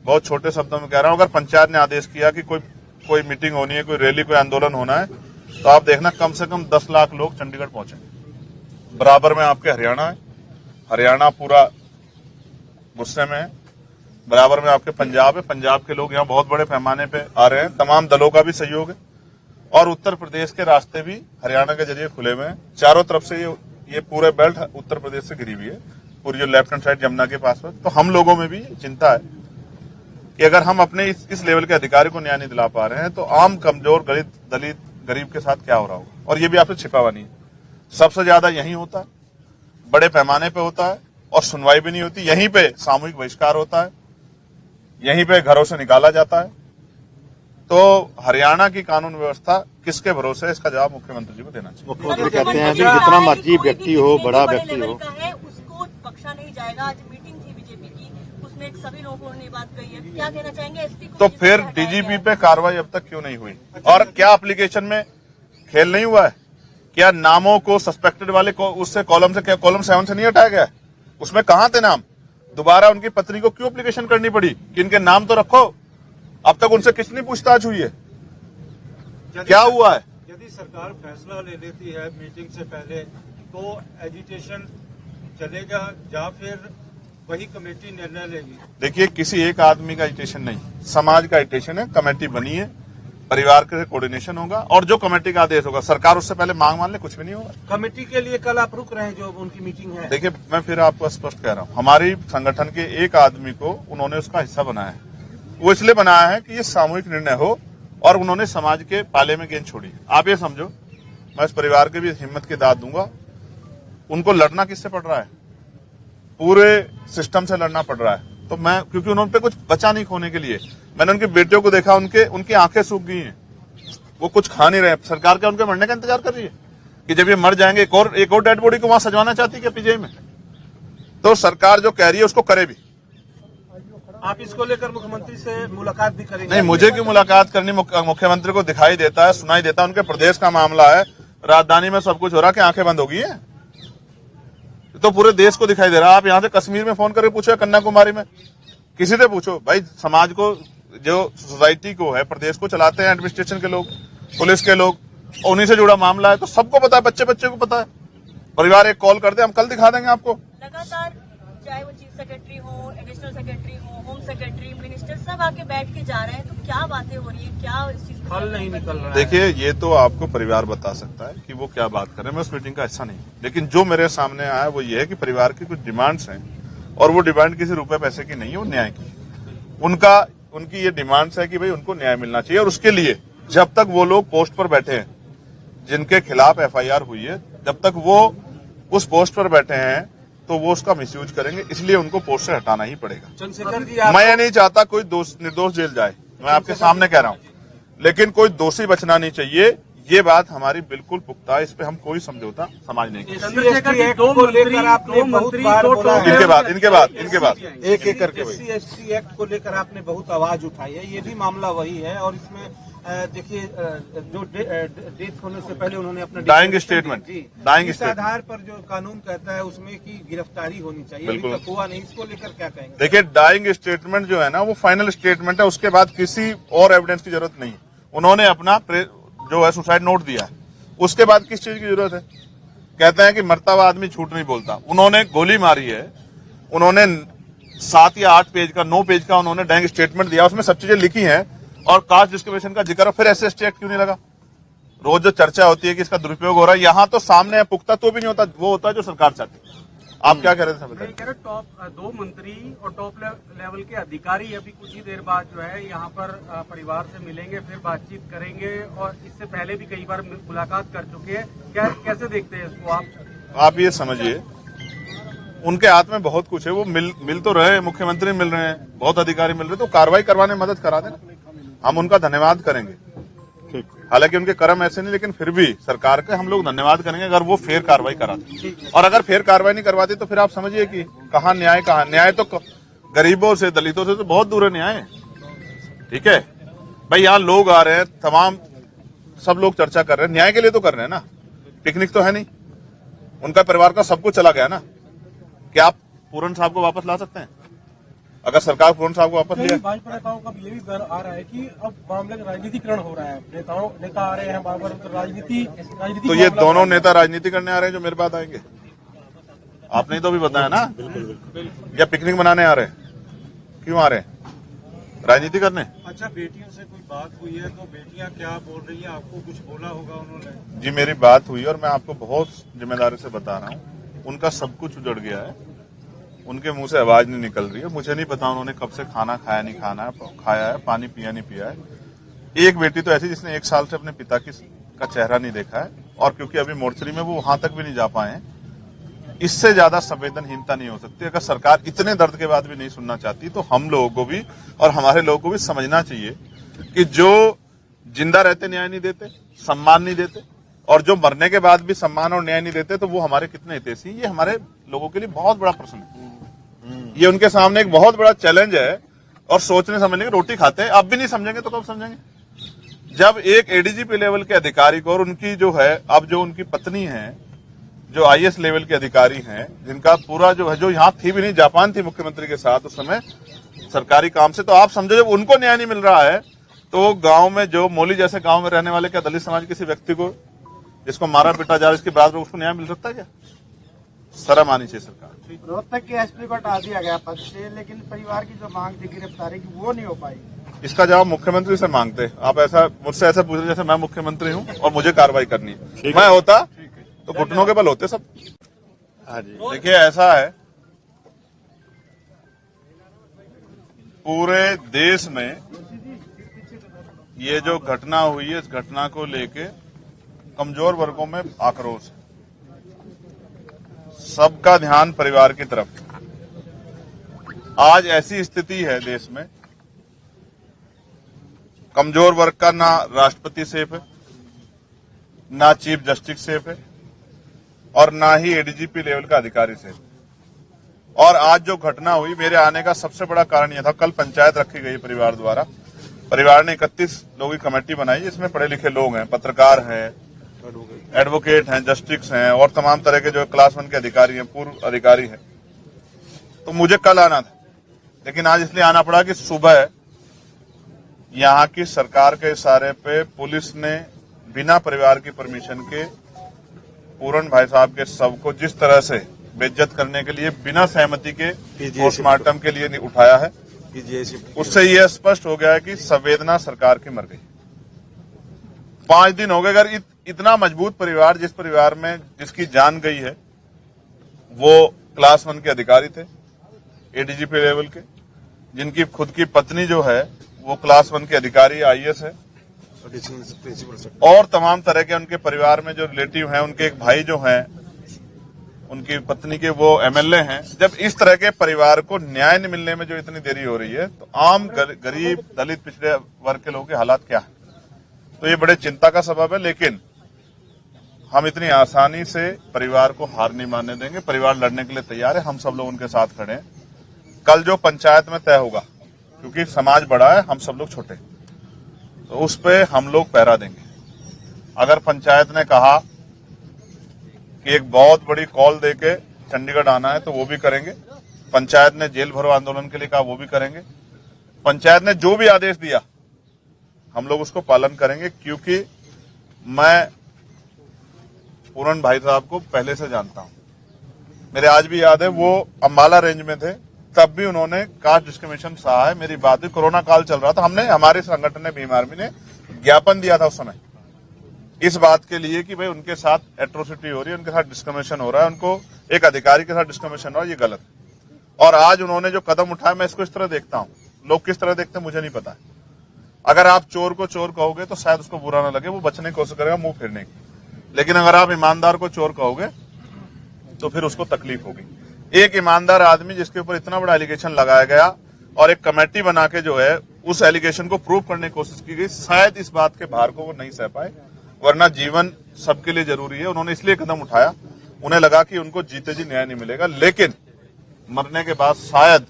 बहुत छोटे शब्दों में कह रहा हूं, अगर पंचायत ने आदेश किया कि कोई मीटिंग होनी है, कोई रैली, कोई आंदोलन होना है, तो आप देखना कम से कम 10 लाख लोग चंडीगढ़ पहुंचेंगे। बराबर में आपके हरियाणा है, हरियाणा पूरा गुस्से में है। बराबर में आपके पंजाब है, पंजाब के लोग यहाँ बहुत बड़े पैमाने पे आ रहे हैं। तमाम दलों का भी सहयोग है। और उत्तर प्रदेश के रास्ते भी हरियाणा के जरिए खुले हुए हैं। चारों तरफ से ये पूरे बेल्ट उत्तर प्रदेश से घिरी हुई है, पूरी जो लेफ्ट हैंड साइड यमुना के पास है। तो हम लोगों में भी चिंता है कि अगर हम अपने इस लेवल के अधिकारी को न्याय नहीं दिला पा रहे हैं तो आम कमजोर दलित गरीब के साथ क्या हो रहा होगा। और ये भी आपसे छिपा हुआ नहीं है, सबसे ज्यादा यही होता है, बड़े पैमाने पे होता है और सुनवाई भी नहीं होती। यहीं पे सामूहिक बहिष्कार होता है, यहीं पे घरों से निकाला जाता है। तो हरियाणा की कानून व्यवस्था किसके भरोसे है, इसका जवाब मुख्यमंत्री जी को देना चाहिए। मुख्यमंत्री कहते हैं कि जितना मर्जी व्यक्ति हो, बड़ा व्यक्ति हो, उसको बख्शा नहीं जाएगा। आज मीटिंग थी बीजेपी की, उसमें सभी लोगों ने बात कही है, क्या कहना चाहेंगे एसपी को? तो फिर डीजीपी पे कार्रवाई अब तक क्यों नहीं हुई? और क्या एप्लीकेशन में खेल नहीं हुआ है? क्या नामों को सस्पेक्टेड वाले को उससे कॉलम 7 से नहीं हटाया गया? उसमें कहां थे नाम? दोबारा उनकी पत्नी को क्यों एप्लीकेशन करनी पड़ी कि इनके नाम तो रखो? अब तक उनसे कितनी पूछताछ हुई है? क्या हुआ है? यदि सरकार फैसला ले लेती है मीटिंग से पहले तो एजिटेशन चलेगा या फिर वही कमेटी निर्णय लेगी? देखिए, किसी एक आदमी का एजिटेशन नहीं, समाज का एजिटेशन है। कमेटी बनी है, परिवार के कोऑर्डिनेशन होगा और जो कमेटी का आदेश होगा, सरकार उससे पहले मांग मान ले, कुछ भी नहीं होगा। कमेटी के लिए कल आप रुक रहे हैं जो उनकी मीटिंग है? देखिए, मैं फिर आपको स्पष्ट कह रहा हूं, हमारी संगठन के एक आदमी को उन्होंने उसका हिस्सा बनाया है। वो इसलिए बनाया है कि ये सामूहिक निर्णय हो और उन्होंने समाज के पाले में गेंद छोड़ी। आप ये समझो, मैं इस परिवार के भी हिम्मत की दाद दूंगा। उनको लड़ना किससे पड़ रहा है? पूरे सिस्टम से लड़ना पड़ रहा है। तो मैं, क्योंकि उन्होंने पे कुछ बचा नहीं खोने के लिए। मैंने उनकी बेटियों को देखा, उनकी आंखें सूख गई हैं, वो कुछ खा नहीं रहे। सरकार क्या उनके मरने का इंतजार कर रही है कि जब ये मर जाएंगे एक और डेड बॉडी को वहां सजवाना चाहती है क्या पीजीआई में? तो सरकार जो कह रही है उसको करे भी। आप इसको लेकर मुख्यमंत्री से मुलाकात भी करेंगे? नहीं, मुझे क्यों मुलाकात करनी? मुख्यमंत्री को दिखाई देता है, सुनाई देता है, उनके प्रदेश का मामला है, राजधानी में सब कुछ हो रहा है कि आंखें बंद हो गई है। तो पूरे देश को दिखाई दे रहा है। आप यहां से कश्मीर में फोन करके पूछो, कन्याकुमारी में, किसी से पूछो भाई, समाज को, जो सोसाइटी को है, प्रदेश को चलाते हैं एडमिनिस्ट्रेशन के लोग, पुलिस के लोग, उन्हीं से जुड़ा मामला है। तो सबको पता है, बच्चे को पता है। परिवार एक कॉल कर दे, हम कल दिखा देंगे आपको। लगातार चाहे वो चीफ सेक्रेटरी हो, एडिशनल सेक्रेटरी हो, होम सेक्रेटरी, मिनिस्टर सब आके बैठ के जा रहे हैं, तो क्या बातें हो रही है? क्या इस चीज फल नहीं निकल रहा है? देखिए, ये तो आपको परिवार बता सकता है कि वो क्या बात कर रहे हैं। मैं उस मीटिंग का हिस्सा नहीं, लेकिन जो मेरे सामने आया वो ये है कि परिवार की कुछ डिमांड्स हैं और वो डिमांड किसी रुपए पैसे की नहीं है, वो न्याय की। उनकी ये डिमांड्स है कि भाई उनको न्याय मिलना चाहिए और उसके लिए जब तक वो लोग पोस्ट पर बैठे हैं, जिनके खिलाफ एफआईआर हुई है, जब तक वो उस पोस्ट पर बैठे हैं तो वो उसका मिसयूज करेंगे, इसलिए उनको पोस्ट से हटाना ही पड़ेगा। चंद्रशेखर जी, मैं ये नहीं चाहता कोई निर्दोष जेल जाए, मैं आपके सामने कह रहा हूं, लेकिन कोई दोषी बचना नहीं चाहिए। ये बात हमारी बिल्कुल पुख्ता है, इस पे हम कोई समझौता समाज नहीं करेंगे। चंद्रशेखर जी, दो मंत्री, दो टॉप इनके बाद एक एक करके भाई। SC एक्ट को लेकर आपने बहुत आवाज उठाई है, ये भी मामला वही है और इसमें देखिए जो डेथ होने से पहले उन्होंने अपना डाइंग स्टेटमेंट, इस आधार पर जो कानून कहता है उसमें की गिरफ्तारी होनी चाहिए, अभी तक हुआ नहीं। इसको लेकर क्या कहेंगे? देखिए, डाइंग स्टेटमेंट जो है ना, वो फाइनल स्टेटमेंट है, उसके बाद किसी और एविडेंस की जरूरत नहीं। उन्होंने अपना जो है सुसाइड नोट दिया है, उसके बाद किस चीज की जरूरत है? कहते हैं कि मरता हुआ आदमी झूठ नहीं बोलता। उन्होंने गोली मारी है, उन्होंने 7 या 8 पेज का, 9 पेज का उन्होंने डाइंग स्टेटमेंट दिया, उसमें सब चीजें लिखी हैं और कास्ट डिस्क्रिमिनेशन का जिक्र, फिर SC एक्ट क्यों नहीं लगा? रोज जो चर्चा होती है कि इसका दुरुपयोग हो रहा है, यहां तो सामने है, पुख्ता तो भी नहीं होता, वो होता है जो सरकार चाहती है। आप क्या कह रहे थे? मैं कह रहा टॉप 2 मंत्री और टॉप लेवल के अधिकारी अभी कुछ ही देर बाद जो है यहाँ पर परिवार से मिलेंगे, फिर बातचीत करेंगे और इससे पहले भी कई बार मुलाकात कर चुके हैं। क्या कैसे देखते हैं इसको आप ये समझिए, उनके हाथ में बहुत कुछ है, वो मिल तो रहे, मुख्यमंत्री मिल रहे हैं, बहुत अधिकारी मिल रहे हैं, तो कार्रवाई करवाने में मदद करा देना, हम उनका धन्यवाद करेंगे। हालांकि उनके कर्म ऐसे नहीं, लेकिन फिर भी सरकार के हम लोग धन्यवाद करेंगे अगर वो फेर कार्रवाई कराते। और अगर फेर कार्रवाई नहीं करवाते तो फिर आप समझिए कि कहाँ न्याय तो गरीबों से, दलितों से तो बहुत दूर है न्याय। ठीक है भाई, यहाँ लोग आ रहे हैं, तमाम सब लोग चर्चा कर रहे हैं, न्याय के लिए तो कर रहे हैं ना, पिकनिक तो है नहीं। उनका परिवार का सब कुछ चला गया ना, क्या आप पूरन साहब को वापस ला सकते हैं? अगर सरकार पूरन साहब को वापस लिया, भाजपा नेताओं का ये भी डर आ रहा है कि अब मामले का राजनीतिकरण हो रहा है, नेता आ रहे हैं बार बार, राजनीति तो ये दोनों नेता राजनीति करने आ रहे हैं जो मेरे पास आएंगे। आपने तो भी बताया ना, या पिकनिक मनाने आ रहे हैं? क्यों आ रहे हैं? राजनीति करने। अच्छा, बेटियों से कोई बात हुई है तो बेटियां क्या बोल रही हैं? आपको कुछ बोला होगा उन्होंने? जी, मेरी बात हुई और मैं आपको बहुत जिम्मेदारी से बता रहा हूँ, उनका सब कुछ उजड़ गया है। उनके मुंह से आवाज नहीं निकल रही है। मुझे नहीं पता उन्होंने कब से खाना खाया नहीं खाया है, पानी पिया नहीं पिया है। एक बेटी तो ऐसी जिसने 1 साल से अपने पिता का चेहरा नहीं देखा है, और क्योंकि अभी मोर्चरी में वो वहां तक भी नहीं जा पाए हैं, इससे ज्यादा संवेदनहीनता नहीं हो सकती। अगर सरकार इतने दर्द के बाद भी नहीं सुनना चाहती तो हम लोगों को भी और हमारे लोगों को भी समझना चाहिए कि जो जिंदा रहते न्याय नहीं देते, सम्मान नहीं देते, और जो मरने के बाद भी सम्मान और न्याय नहीं देते, तो वो हमारे कितने हितैषी। ये हमारे लोगों के लिए बहुत बड़ा प्रश्न है। ये उनके सामने एक बहुत बड़ा चैलेंज है, और सोचने समझने की रोटी खाते हैं। अब भी नहीं समझेंगे तो कब समझेंगे? जब एक एडीजीपी लेवल के अधिकारी को, और उनकी जो है अब जो उनकी पत्नी है, जो आईएएस लेवल के अधिकारी हैं, जिनका पूरा जो है, जो यहाँ थी भी नहीं, जापान थी मुख्यमंत्री के साथ उस समय सरकारी काम से, तो आप समझो जब उनको न्याय नहीं मिल रहा है तो गांव में, जो मोली जैसे गांव में रहने वाले, क्या दलित समाज किसी व्यक्ति को जिसको मारा पीटा जा रहा है, इसके बाद में उसको न्याय मिल सकता है क्या? शर्म आनी चाहिए सरकार। रोहतक के एसपी को हटा दिया गया पद से, लेकिन परिवार की जो मांग थी गिरफ्तारी की वो नहीं हो पाई। इसका जवाब मुख्यमंत्री से मांगते। आप ऐसा मुझसे ऐसा पूछ रहे जैसे मैं मुख्यमंत्री हूँ और मुझे कार्रवाई करनी है। मैं होता तो घुटनों के बल होते सब। हाँ जी। देखिए, ऐसा है, पूरे देश में ये जो घटना हुई है, इस घटना को लेके कमजोर वर्गों में आक्रोश है। सबका ध्यान परिवार की तरफ। आज ऐसी स्थिति है देश में, कमजोर वर्ग का ना राष्ट्रपति सेफ है, ना चीफ जस्टिस सेफ है, और ना ही एडीजीपी लेवल का अधिकारी सेफ। और आज जो घटना हुई, मेरे आने का सबसे बड़ा कारण यह था, कल पंचायत रखी गई परिवार द्वारा। परिवार ने 31 लोगों की कमेटी बनाई, जिसमें पढ़े लिखे लोग हैं, पत्रकार हैं, एडवोकेट हैं, जस्टिस हैं, और तमाम तरह के जो क्लास 1 के अधिकारी हैं, पूर्व अधिकारी हैं। तो मुझे कल आना था, लेकिन आज इसलिए आना पड़ा कि सुबह यहाँ की सरकार के इशारे पे पुलिस ने बिना परिवार की परमिशन के पूरन भाई साहब के शव को जिस तरह से बेइज्जत करने के लिए बिना सहमति के पोस्टमार्टम के लिए उठाया है, उससे यह स्पष्ट हो गया है कि संवेदना सरकार की मर गई। 5 दिन हो गए। अगर इतना मजबूत परिवार, जिस परिवार में जिसकी जान गई है, वो क्लास 1 के अधिकारी थे, एडीजीपी लेवल के, जिनकी खुद की पत्नी जो है वो क्लास 1 के अधिकारी आईएएस है, और तमाम तरह के उनके परिवार में जो रिलेटिव हैं, उनके एक भाई जो हैं, उनकी पत्नी के वो एमएलए हैं। जब इस तरह के परिवार को न्याय नहीं मिलने में जो इतनी देरी हो रही है, तो आम गरीब, दलित, पिछड़े वर्ग के लोगों के हालात क्या है? तो ये बड़े चिंता का सबब है। लेकिन हम इतनी आसानी से परिवार को हार नहीं मानने देंगे। परिवार लड़ने के लिए तैयार है, हम सब लोग उनके साथ खड़े हैं। कल जो पंचायत में तय होगा, क्योंकि समाज बड़ा है, हम सब लोग छोटे, तो उस पे हम लोग पहरा देंगे। अगर पंचायत ने कहा कि एक बहुत बड़ी कॉल देके चंडीगढ़ आना है, तो वो भी करेंगे। पंचायत ने जेल भरो आंदोलन के लिए कहा, वो भी करेंगे। पंचायत ने जो भी आदेश दिया, हम लोग उसको पालन करेंगे, क्योंकि मैं पूरन भाई साहब को पहले से जानता हूं। मेरे आज भी याद है, वो अंबाला रेंज में थे, तब भी उन्होंने कास्ट डिस्क्रिमिनेशन सहा है। मेरी बात हुई, कोरोना काल चल रहा था, हमने, हमारे संगठन ने, भीम आर्मी ने ज्ञापन दिया था उस समय इस बात के लिए कि भाई उनके साथ एट्रोसिटी हो रही है, उनके साथ डिस्क्रिमिनेशन हो रहा है, उनको एक अधिकारी के साथ डिस्क्रिमिनेशन हो रहा है, ये गलत है। और आज उन्होंने जो कदम उठाया, मैं इसको इस तरह देखता हूं। लोग किस तरह देखते हैं मुझे नहीं पता है। अगर आप चोर को चोर कहोगे तो शायद उसको बुरा ना लगे, वो बचने की कोशिश करेगा मुंह फेरने की। लेकिन अगर आप ईमानदार को चोर कहोगे तो फिर उसको तकलीफ होगी। एक ईमानदार आदमी जिसके ऊपर इतना बड़ा एलिगेशन लगाया गया और एक कमेटी बना के जो है उस एलिगेशन को प्रूव करने की कोशिश की गई, शायद इस बात के भार को वो नहीं सह पाए, वरना जीवन सबके लिए जरूरी है। उन्होंने इसलिए कदम उठाया, उन्हें लगा कि उनको जीते जी न्याय नहीं मिलेगा, लेकिन मरने के बाद शायद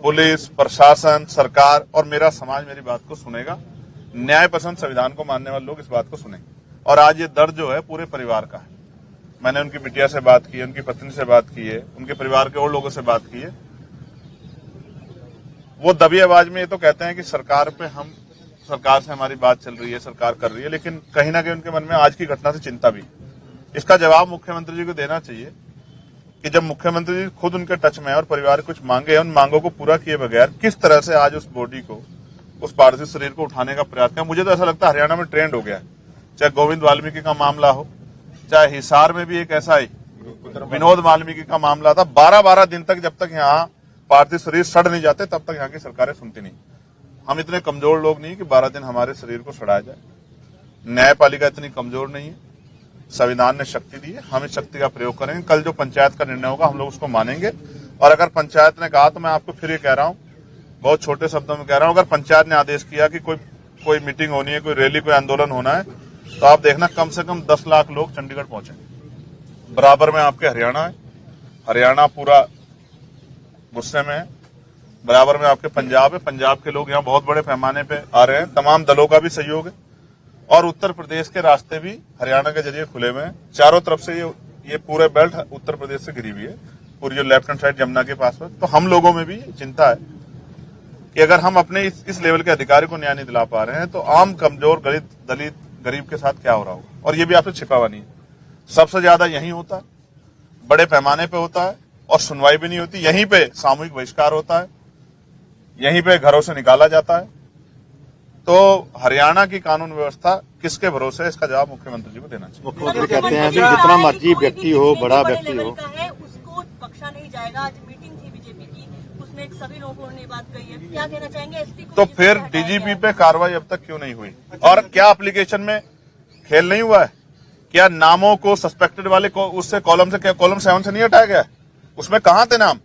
पुलिस, प्रशासन, सरकार और मेरा समाज मेरी बात को सुनेगा। न्याय पसंद, संविधान को मानने वाले लोग इस बात को सुनेंगे। और आज ये दर्द जो है पूरे परिवार का है। मैंने उनकी बिटिया से बात की है, उनकी पत्नी से बात की है, उनके परिवार के और लोगों से बात की है। वो दबी आवाज में ये तो कहते हैं कि सरकार से हमारी बात चल रही है, सरकार कर रही है, लेकिन कहीं ना कहीं उनके मन में आज की घटना से चिंता भी। इसका जवाब मुख्यमंत्री जी को देना चाहिए कि जब मुख्यमंत्री जी खुद उनके टच में है और परिवार कुछ मांगे हैं, उन मांगों को पूरा किए बगैर किस तरह से आज उस बॉडी को, उस पार्थिव शरीर को उठाने का प्रयास किया। मुझे तो ऐसा लगता है हरियाणा में ट्रेंड हो गया है। चाहे गोविंद वाल्मीकि का मामला हो, चाहे हिसार में भी एक ऐसा ही विनोद वाल्मीकि का मामला था। 12-12 दिन तक, जब तक यहाँ पार्थिव शरीर सड़ नहीं जाते तब तक यहाँ की सरकारें सुनती नहीं। हम इतने कमजोर लोग नहीं कि 12 दिन हमारे शरीर को सड़ाया जाए। न्यायपालिका इतनी कमजोर नहीं है। संविधान ने शक्ति दी है, हम इस शक्ति का प्रयोग करेंगे। कल जो पंचायत का निर्णय होगा हम लोग उसको मानेंगे। और अगर पंचायत ने कहा, तो मैं आपको फिर ये कह रहा हूं, बहुत छोटे शब्दों में कह रहा हूं, अगर पंचायत ने आदेश किया कि कोई मीटिंग होनी है, कोई रैली, कोई आंदोलन होना है, तो आप देखना कम से कम 10 लाख लोग चंडीगढ़ पहुंचेंगे। बराबर में आपके हरियाणा है, हरियाणा पूरा गुस्से में है। बराबर में आपके पंजाब है, पंजाब के लोग यहाँ बहुत बड़े पैमाने पे आ रहे हैं। तमाम दलों का भी सहयोग है। और उत्तर प्रदेश के रास्ते भी हरियाणा के जरिए खुले हुए हैं। चारों तरफ से ये पूरे बेल्ट उत्तर प्रदेश से घिरी हुई है, पूरी जो लेफ्ट हैंड साइड यमुना के पास है। तो हम लोगों में भी चिंता है कि अगर हम अपने इस लेवल के अधिकारी को न्याय नहीं दिला पा रहे हैं, तो आम कमजोर दलित गरीब के साथ क्या हो रहा होगा। और ये भी आपसे छिपा हुआ नहीं है। सबसे ज्यादा यही होता है, बड़े पैमाने पे होता है, और सुनवाई भी नहीं होती। यहीं पे सामूहिक बहिष्कार होता है, यहीं पे घरों से निकाला जाता है। तो हरियाणा की कानून व्यवस्था किसके भरोसे है, इसका जवाब मुख्यमंत्री जी को देना चाहिए। मुख्यमंत्री कहते हैं कि जितना मर्जी व्यक्ति हो, बड़ा व्यक्ति हो, उसको बख्शा नहीं जाएगा। आज मीटिंग थी बीजेपी की, उसमें सभी लोगों ने बात कही है। क्या कहना चाहेंगे एसपी को? तो फिर डीजीपी पे कार्रवाई अब तक क्यों नहीं हुई? और क्या एप्लीकेशन में खेल नहीं हुआ है? क्या नामों को सस्पेक्टेड वाले को उससे कॉलम 7 से नहीं हटाया गया? उसमें कहां थे नाम?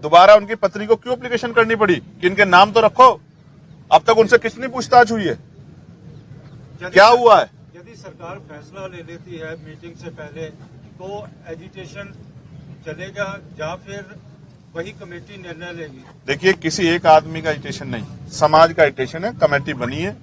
दोबारा उनकी पत्नी को क्यों एप्लीकेशन करनी पड़ी कि इनके नाम तो रखो? अब तक उनसे कितनी पूछताछ हुई है? क्या हुआ है? यदि सरकार फैसला ले लेती है मीटिंग से पहले, तो एजिटेशन चलेगा या फिर वही कमेटी निर्णय लेगी? देखिए, किसी एक आदमी का एजिटेशन नहीं, समाज का एजिटेशन है। कमेटी बनी है,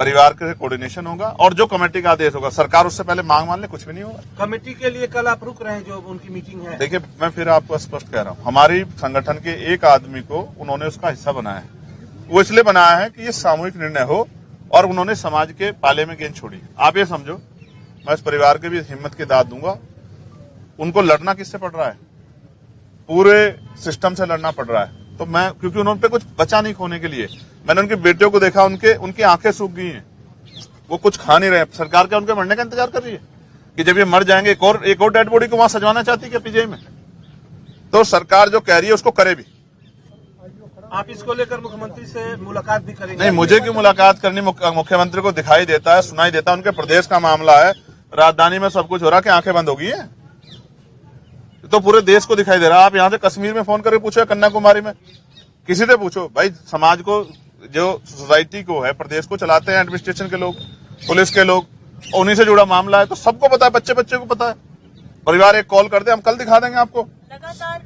परिवार के कोऑर्डिनेशन होगा, और जो कमेटी का आदेश होगा, सरकार उससे पहले मांग मान ले, कुछ भी नहीं होगा। कमेटी के लिए कल आप रुक रहे हैं, जो उनकी मीटिंग है? देखिए, मैं फिर आपको स्पष्ट कह रहा हूं, हमारी संगठन के एक आदमी को उन्होंने उसका हिस्सा बनाया है। वो इसलिए बनाया है कि ये सामूहिक निर्णय हो, और उन्होंने समाज के पाले में गेंद छोड़ी। आप ये समझो, मैं इस परिवार के भी हिम्मत की दाद दूंगा। उनको लड़ना किससे पड़ रहा है? पूरे सिस्टम से लड़ना पड़ रहा है। तो मैं, क्योंकि उन्होंने पे कुछ बचा नहीं खोने के लिए। मैंने उनकी बेटियों को देखा, उनकी आंखें सूख गई हैं, वो कुछ खा नहीं रहे। सरकार क्या उनके मरने का इंतजार कर रही है कि जब ये मर जाएंगे एक और डेड बॉडी को वहां सजवाना चाहती है क्या पीजीआई में? तो सरकार जो कह रही है उसको करे भी। आप इसको लेकर मुख्यमंत्री से मुलाकात भी करेंगे? नहीं, मुझे क्यों मुलाकात करनी? मुख्यमंत्री को दिखाई देता है, सुनाई देता है, उनके प्रदेश का मामला है, राजधानी में सब कुछ हो रहा है कि आंखें बंद हो गई है। तो पूरे देश को दिखाई दे रहा है। आप यहां से कश्मीर में फोन करके पूछो, कन्याकुमारी में, किसी से पूछो भाई। समाज को, जो सोसाइटी को है, प्रदेश को चलाते हैं एडमिनिस्ट्रेशन के लोग, पुलिस के लोग, उन्हीं से जुड़ा मामला है, तो सबको पता है, बच्चे को पता है। परिवार एक कॉल कर दे, हम कल दिखा देंगे आपको। लगातार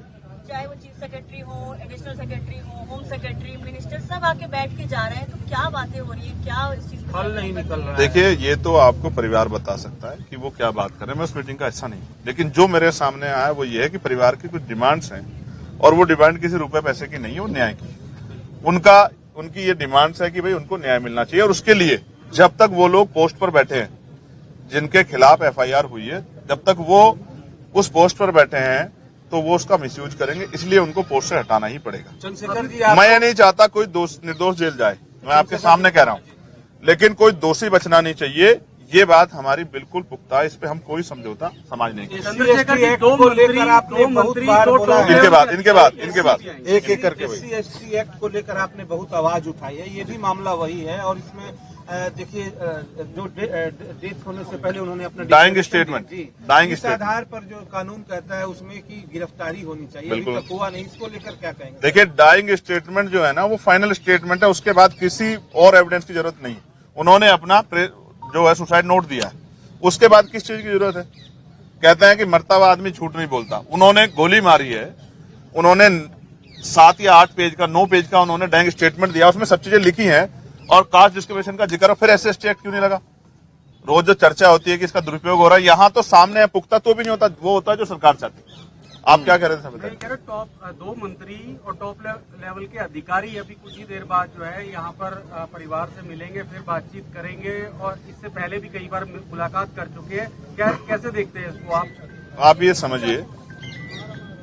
चाहे वो चीफ सेक्रेटरी हो, एडिशनल सेक्रेटरी हो, होम सेक्रेटरी, मिनिस्टर सब आके बैठ के जा रहे हैं, तो क्या बातें हो रही है? क्या इस चीज फल नहीं निकल रहा है? देखिए, ये तो आपको परिवार बता सकता है कि वो क्या बात कर रहे हैं। मैं उस मीटिंग का हिस्सा नहीं। लेकिन जो मेरे सामने आया है वो ये है कि परिवार की कुछ डिमांड्स हैं, और वो डिमांड किसी रुपए पैसे की नहीं है, वो न्याय की। उनकी ये डिमांड्स है कि भाई उनको न्याय मिलना चाहिए, और उसके लिए जब तक वो लोग पोस्ट पर बैठे हैं, जिनके खिलाफ एफआईआर हुई है, जब तक वो उस पोस्ट पर बैठे हैं, तो वो उसका मिसयूज करेंगे। इसलिए उनको पोस्ट से हटाना ही पड़ेगा। चंद्रशेखर जी, मैं ये नहीं चाहता कोई निर्दोष जेल जाए, मैं आपके सामने कह रहा हूं, लेकिन कोई दोषी बचना नहीं चाहिए। ये बात हमारी बिल्कुल पुख्ता है, इस पे हम कोई समझौता समाज नहीं करेंगे। चंद्रशेखर जी, दो मंत्री इनके बाद एक करके SC एक्ट को लेकर आपने बहुत आवाज उठाई है। ये भी मामला वही है, और इसमें देखिए, जो डेथ होने से पहले उन्होंने अपना डाइंग स्टेटमेंट, इस आधार पर जो कानून कहता है उसमें की गिरफ्तारी होनी चाहिए, अभी तक हुआ नहीं। इसको लेकर क्या कहेंगे? देखिए, डाइंग स्टेटमेंट जो है ना, वो फाइनल स्टेटमेंट है, उसके बाद किसी और एविडेंस की जरूरत नहीं। उन्होंने अपना जो है सुसाइड नोट दिया है, उसके बाद किस चीज की जरूरत है? कहते हैं कि मरता हुआ आदमी झूठ नहीं बोलता। उन्होंने गोली मारी है, उन्होंने 7 या 8 पेज का, 9 पेज का उन्होंने डाइंग स्टेटमेंट दिया, उसमें सब चीजें लिखी हैं, और कास्ट डिस्क्रिमिनेशन का जिक्र। फिर SC एक्ट क्यों नहीं लगा? रोज जो चर्चा होती है कि इसका दुरुपयोग हो रहा है, यहां तो सामने है, पुख्ता तो भी नहीं होता। वो होता है जो सरकार चाहती है। आप क्या कह रहे थे? मैं कह रहा टॉप 2 मंत्री और टॉप लेवल के अधिकारी अभी कुछ ही देर बाद जो है यहाँ पर परिवार से मिलेंगे, फिर बातचीत करेंगे, और इससे पहले भी कई बार मुलाकात कर चुके हैं। क्या कैसे देखते हैं इसको आप ये समझिए,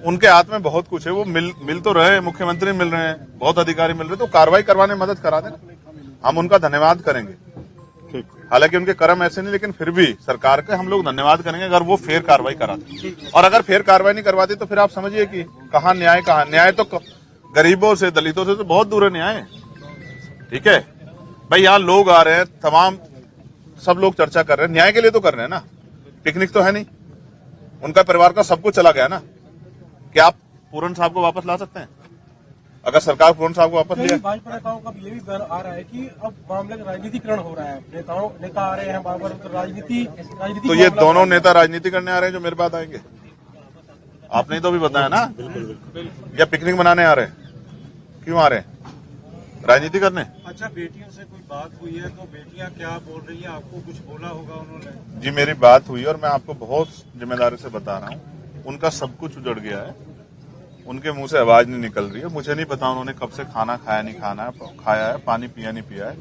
उनके हाथ में बहुत कुछ है, वो मिल तो रहे, मुख्यमंत्री मिल रहे हैं, बहुत अधिकारी मिल रहे हैं, तो कार्रवाई करवाने में मदद करा देना, हम उनका धन्यवाद करेंगे। ठीक। हालांकि उनके कर्म ऐसे नहीं, लेकिन फिर भी सरकार का हम लोग धन्यवाद करेंगे अगर वो फेयर कार्रवाई कराते। और अगर फेयर कार्रवाई नहीं करवाती तो फिर आप समझिए कि कहाँ न्याय तो गरीबों से, दलितों से तो बहुत दूर है न्याय। ठीक है भाई, यहाँ लोग आ रहे हैं, तमाम सब लोग चर्चा कर रहे हैं, न्याय के लिए तो कर रहे हैं ना, पिकनिक तो है नहीं। उनका परिवार का सब कुछ चला गया ना। क्या आप पूरन साहब को वापस ला सकते हैं? अगर सरकार पूरन साहब को वापस लिया, भाजपा नेताओं का ये भी बयान आ रहा है कि अब मामले का राजनीतिकरण हो रहा है, नेता आ रहे हैं बार बार, राजनीति तो ये दोनों नेता राजनीति करने आ रहे हैं जो मेरे पास आएंगे। आपने तो भी बताया ना, या पिकनिक मनाने आ रहे हैं? क्यों आ रहे हैं? राजनीति करने। अच्छा, बेटियों से कोई बात हुई है तो बेटियां क्या बोल रही हैं? आपको कुछ बोला होगा उन्होंने? जी मेरी बात हुई और मैं आपको बहुत जिम्मेदारी से बता रहा हूँ, उनका सब कुछ उजड़ गया है, उनके मुंह से आवाज नहीं निकल रही है। मुझे नहीं पता उन्होंने कब से खाना खाया नहीं खाया है, पानी पिया नहीं पिया है।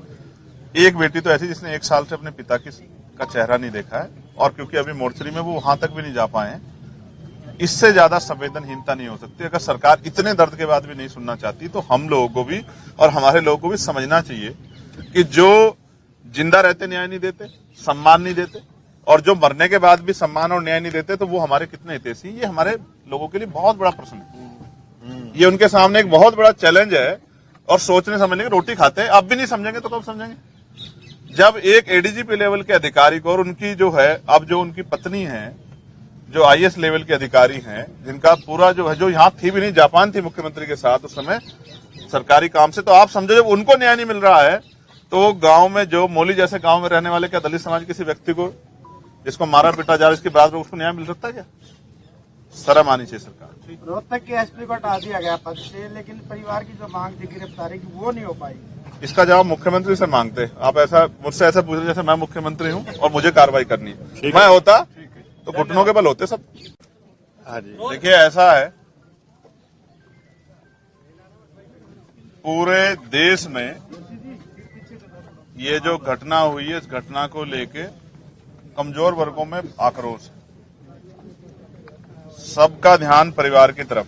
एक बेटी तो ऐसी जिसने 1 साल से अपने पिता का चेहरा नहीं देखा है, और क्योंकि अभी मोर्चरी में वो वहां तक भी नहीं जा पाए हैं, इससे ज्यादा संवेदनहीनता नहीं हो सकती। अगर सरकार इतने दर्द के बाद भी नहीं सुनना चाहती तो हम लोगों को भी और हमारे लोगों को भी समझना चाहिए कि जो जिंदा रहते न्याय नहीं देते, सम्मान नहीं देते, और जो मरने के बाद भी सम्मान और न्याय नहीं देते, तो वो हमारे कितने हितैषी। ये हमारे लोगों के लिए बहुत बड़ा प्रश्न है। ये उनके सामने एक बहुत बड़ा चैलेंज है, और सोचने समझने की रोटी खाते हैं। अब भी नहीं समझेंगे तो कब समझेंगे? जब एक एडीजीपी लेवल के अधिकारी को, और उनकी जो है, अब जो उनकी पत्नी है, जो आईएएस लेवल के अधिकारी हैं, जिनका पूरा जो है, जो यहाँ थी भी नहीं, जापान थी मुख्यमंत्री के साथ उस समय सरकारी काम से, तो आप समझो जब उनको न्याय नहीं मिल रहा है तो गांव में, जो मोली जैसे गांव में रहने वाले क्या दलित समाज किसी व्यक्ति को जिसको मारा पीटा जा रहा है, इसके बाद में उसको न्याय मिल सकता है क्या? शर्म आनी चाहिए सरकार। रोहतक के एसपी को हटा दिया गया पद से, लेकिन परिवार की जो मांग थी गिरफ्तारी की वो नहीं हो पाई। इसका जवाब मुख्यमंत्री से मांगते। आप ऐसा मुझसे ऐसा पूछ रहे जैसे मैं मुख्यमंत्री हूँ और मुझे कार्रवाई करनी है। मैं होता तो घुटनों के बल होते सब। हाँ जी। देखिए ऐसा है, पूरे देश में ये जो घटना हुई है, इस घटना को लेके कमजोर वर्गों में आक्रोश है। सबका ध्यान परिवार की तरफ।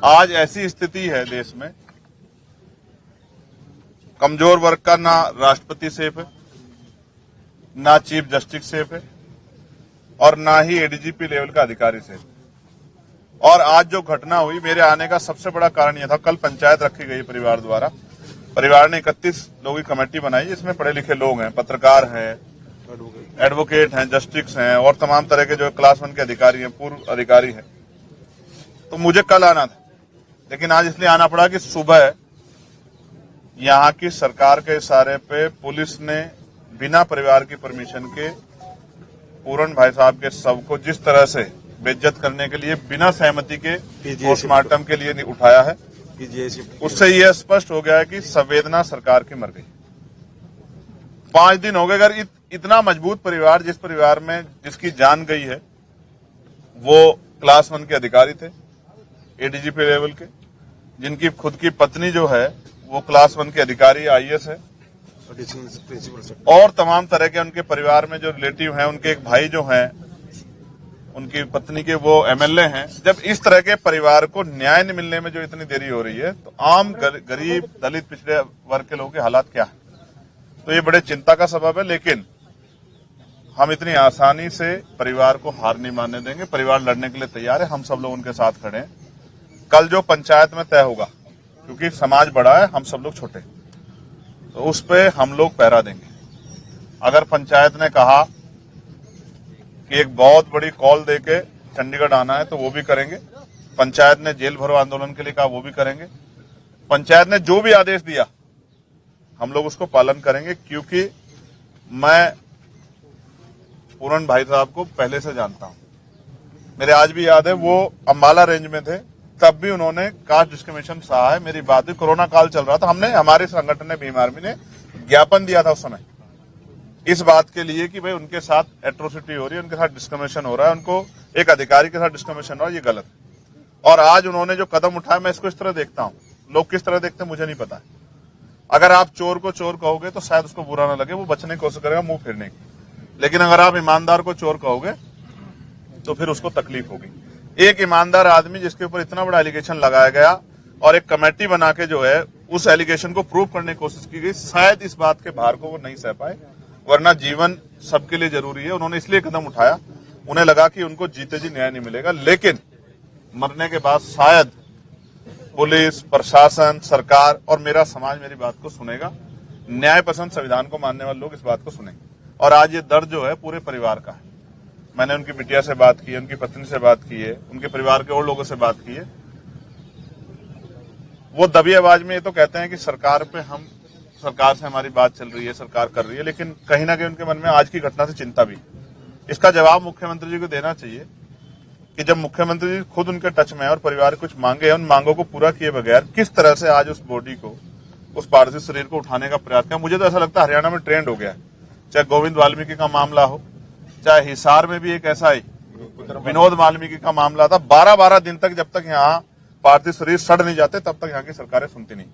आज ऐसी स्थिति है देश में, कमजोर वर्ग का ना राष्ट्रपति सेफ है, ना चीफ जस्टिस सेफ है, और ना ही एडीजीपी लेवल का अधिकारी सेफ। और आज जो घटना हुई, मेरे आने का सबसे बड़ा कारण यह था, कल पंचायत रखी गई परिवार द्वारा। परिवार ने 31 लोगों की कमेटी बनाई, जिसमें पढ़े लिखे लोग हैं, पत्रकार हैं, एडवोकेट हैं, जस्टिस हैं, और तमाम तरह के जो क्लास 1 के अधिकारी हैं, पूर्व अधिकारी हैं। तो मुझे कल आना था, लेकिन आज इसलिए आना पड़ा कि सुबह यहाँ की सरकार के इशारे पे पुलिस ने बिना परिवार की परमिशन के पूरन भाई साहब के शव को जिस तरह से बेइज्जत करने के लिए बिना सहमति के पोस्टमार्टम के लिए उठाया है, उससे यह स्पष्ट हो गया है कि संवेदना सरकार की मर गई। 5 दिन हो गए। अगर इतना मजबूत परिवार, जिस परिवार में जिसकी जान गई है, वो क्लास 1 के अधिकारी थे, एडीजीपी लेवल के, जिनकी खुद की पत्नी जो है वो क्लास 1 के अधिकारी आईएएस है, और तमाम तरह के उनके परिवार में जो रिलेटिव हैं, उनके एक भाई जो हैं, उनकी पत्नी के वो एमएलए हैं। जब इस तरह के परिवार को न्याय नहीं मिलने में जो इतनी देरी हो रही है, तो आम गरीब, दलित, पिछड़े वर्ग के लोगों के हालात क्या है? तो ये बड़े चिंता का सबब है। लेकिन हम इतनी आसानी से परिवार को हार नहीं मानने देंगे। परिवार लड़ने के लिए तैयार है, हम सब लोग उनके साथ खड़े हैं। कल जो पंचायत में तय होगा, क्योंकि समाज बड़ा है, हम सब लोग छोटे, तो उस पे हम लोग पहरा देंगे। अगर पंचायत ने कहा कि एक बहुत बड़ी कॉल देके चंडीगढ़ आना है, तो वो भी करेंगे। पंचायत ने जेल भरो आंदोलन के लिए कहा, वो भी करेंगे। पंचायत ने जो भी आदेश दिया, हम लोग उसको पालन करेंगे, क्योंकि मैं पूरन भाई साहब को पहले से जानता हूं। मेरे आज भी याद है, वो अंबाला रेंज में थे, तब भी उन्होंने कास्ट डिस्क्रिमिनेशन सहा है। मेरी बात हुई, कोरोना काल चल रहा था, हमने, हमारे संगठन ने, भीम आर्मी ने ज्ञापन दिया था उस समय इस बात के लिए कि भाई उनके साथ एट्रोसिटी हो रही है, उनके साथ डिस्क्रिमिनेशन हो रहा है, उनको एक अधिकारी के साथ डिस्क्रिमिनेशन हो रहा है, ये गलत है। और आज उन्होंने जो कदम उठाया, मैं इसको इस तरह देखता हूं। लोग किस तरह देखते हैं मुझे नहीं पता है। अगर आप चोर को चोर कहोगे तो शायद उसको बुरा ना लगे, वो बचने की कोशिश करेगा मुंह फिरने की। लेकिन अगर आप ईमानदार को चोर कहोगे तो फिर उसको तकलीफ होगी। एक ईमानदार आदमी जिसके ऊपर इतना बड़ा एलिगेशन लगाया गया और एक कमेटी बना के जो है उस एलिगेशन को प्रूव करने की कोशिश की गई। शायद इस बात के भार को वो नहीं सह पाए, वरना जीवन सबके लिए जरूरी है। उन्होंने इसलिए कदम उठाया, उन्हें लगा कि उनको जीते जी न्याय नहीं मिलेगा, लेकिन मरने के बाद शायद पुलिस, प्रशासन, सरकार और मेरा समाज मेरी बात को सुनेगा। न्याय पसंद, संविधान को मानने वाले लोग इस बात को सुनेंगे। और आज ये दर्द जो है पूरे परिवार का है। मैंने उनकी बिटिया से बात की है, उनकी पत्नी से बात की है, उनके परिवार के और लोगों से बात की है। वो दबी आवाज में ये तो कहते हैं कि सरकार से हमारी बात चल रही है, सरकार कर रही है, लेकिन कहीं ना कहीं उनके मन में आज की घटना से चिंता भी। इसका जवाब मुख्यमंत्री जी को देना चाहिए कि जब मुख्यमंत्री जी खुद उनके टच में है और परिवार कुछ मांगे हैं, उन मांगों को पूरा किए बगैर किस तरह से आज उस बॉडी को, उस पार्थिव शरीर को उठाने का प्रयास किया। मुझे तो ऐसा लगता है हरियाणा में ट्रेंड हो गया है। चाहे गोविंद वाल्मीकि का मामला हो, चाहे हिसार में भी एक ऐसा ही विनोद वाल्मीकि का मामला था। 12-12 दिन तक जब तक यहाँ पार्थिव शरीर सड़ नहीं जाते तब तक यहाँ की सरकारें सुनती नहीं।